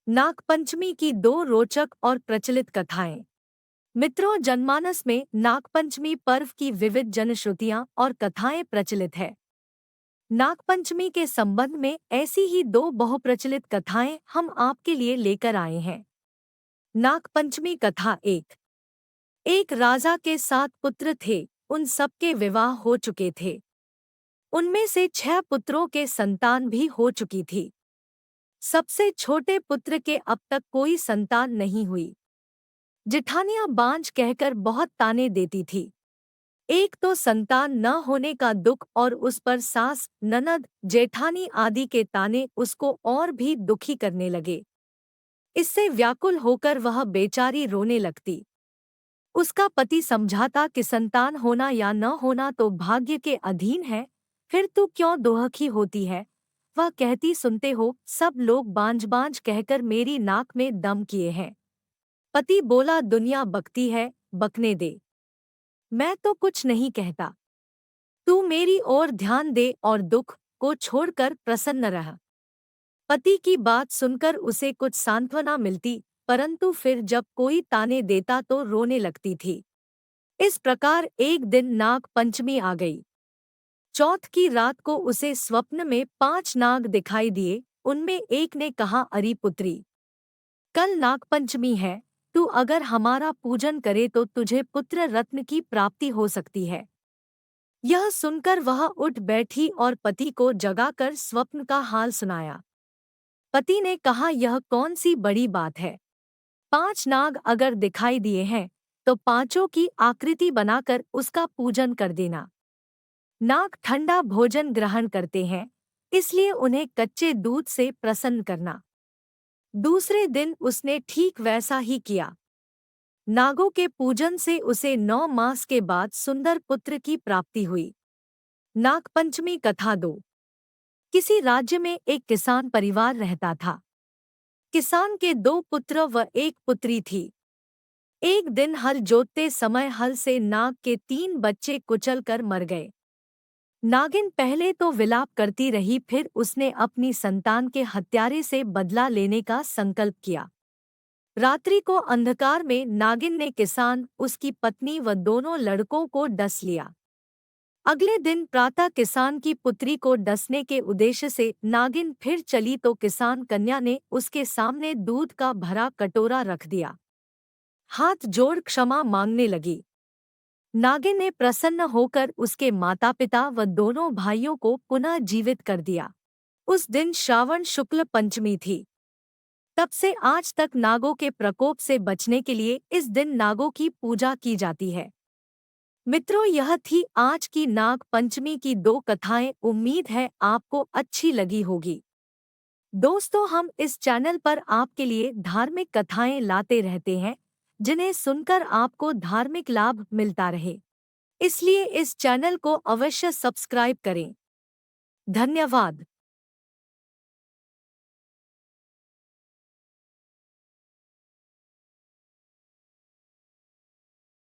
नागपंचमी की दो रोचक और प्रचलित कथाएं। मित्रों, जनमानस में नागपंचमी पर्व की विविध जनश्रुतियां और कथाएं प्रचलित है। नागपंचमी के संबंध में ऐसी ही दो बहुप्रचलित कथाएं हम आपके लिए लेकर आए हैं। नागपंचमी कथा एक। एक राजा के 7 पुत्र थे। उन सबके विवाह हो चुके थे। उनमें से 6 पुत्रों के संतान भी हो चुकी थी। सबसे छोटे पुत्र के अब तक कोई संतान नहीं हुई। जेठानियां बांझ कहकर बहुत ताने देती थी। एक तो संतान न होने का दुख और उस पर सास, ननद, जेठानी आदि के ताने उसको और भी दुखी करने लगे। इससे व्याकुल होकर वह बेचारी रोने लगती। उसका पति समझाता कि संतान होना या न होना तो भाग्य के अधीन है, फिर तू क्यों दुखी होती है। वह कहती, सुनते हो, सब लोग बांझ बांझ कहकर मेरी नाक में दम किए हैं। पति बोला, दुनिया बकती है, बकने दे, मैं तो कुछ नहीं कहता। तू मेरी ओर ध्यान दे और दुख को छोड़कर प्रसन्न रह। पति की बात सुनकर उसे कुछ सांत्वना मिलती, परंतु फिर जब कोई ताने देता तो रोने लगती थी। इस प्रकार एक दिन नाग पंचमी आ गई। चौथ की रात को उसे स्वप्न में 5 नाग दिखाई दिए। उनमें एक ने कहा, अरी पुत्री, कल नागपंचमी है, तू अगर हमारा पूजन करे तो तुझे पुत्र रत्न की प्राप्ति हो सकती है। यह सुनकर वह उठ बैठी और पति को जगाकर स्वप्न का हाल सुनाया। पति ने कहा, यह कौन सी बड़ी बात है। 5 नाग अगर दिखाई दिए हैं तो पांचों की आकृति बनाकर उसका पूजन कर देना। नाग ठंडा भोजन ग्रहण करते हैं, इसलिए उन्हें कच्चे दूध से प्रसन्न करना। दूसरे दिन उसने ठीक वैसा ही किया। नागों के पूजन से उसे 9 मास के बाद सुंदर पुत्र की प्राप्ति हुई। नागपंचमी कथा 2। किसी राज्य में एक किसान परिवार रहता था। किसान के 2 पुत्र व 1 पुत्री थी। एक दिन हल जोतते समय हल से नाग के 3 बच्चे कुचल कर मर गए। नागिन पहले तो विलाप करती रही, फिर उसने अपनी संतान के हत्यारे से बदला लेने का संकल्प किया। रात्रि को अंधकार में नागिन ने किसान, उसकी पत्नी व दोनों लड़कों को डस लिया। अगले दिन प्रातः किसान की पुत्री को डसने के उद्देश्य से नागिन फिर चली तो किसान कन्या ने उसके सामने दूध का भरा कटोरा रख दिया। हाथ जोड़ क्षमा मांगने लगी। नागिन ने प्रसन्न होकर उसके माता पिता व दोनों भाइयों को पुनः जीवित कर दिया। उस दिन श्रावण शुक्ल पंचमी थी। तब से आज तक नागों के प्रकोप से बचने के लिए इस दिन नागों की पूजा की जाती है। मित्रों, यह थी आज की नाग पंचमी की 2 कथाएं। उम्मीद है आपको अच्छी लगी होगी। दोस्तों, हम इस चैनल पर आपके लिए धार्मिक कथाएं लाते रहते हैं, जिन्हें सुनकर आपको धार्मिक लाभ मिलता रहे। इसलिए इस चैनल को अवश्य सब्सक्राइब करें। धन्यवाद।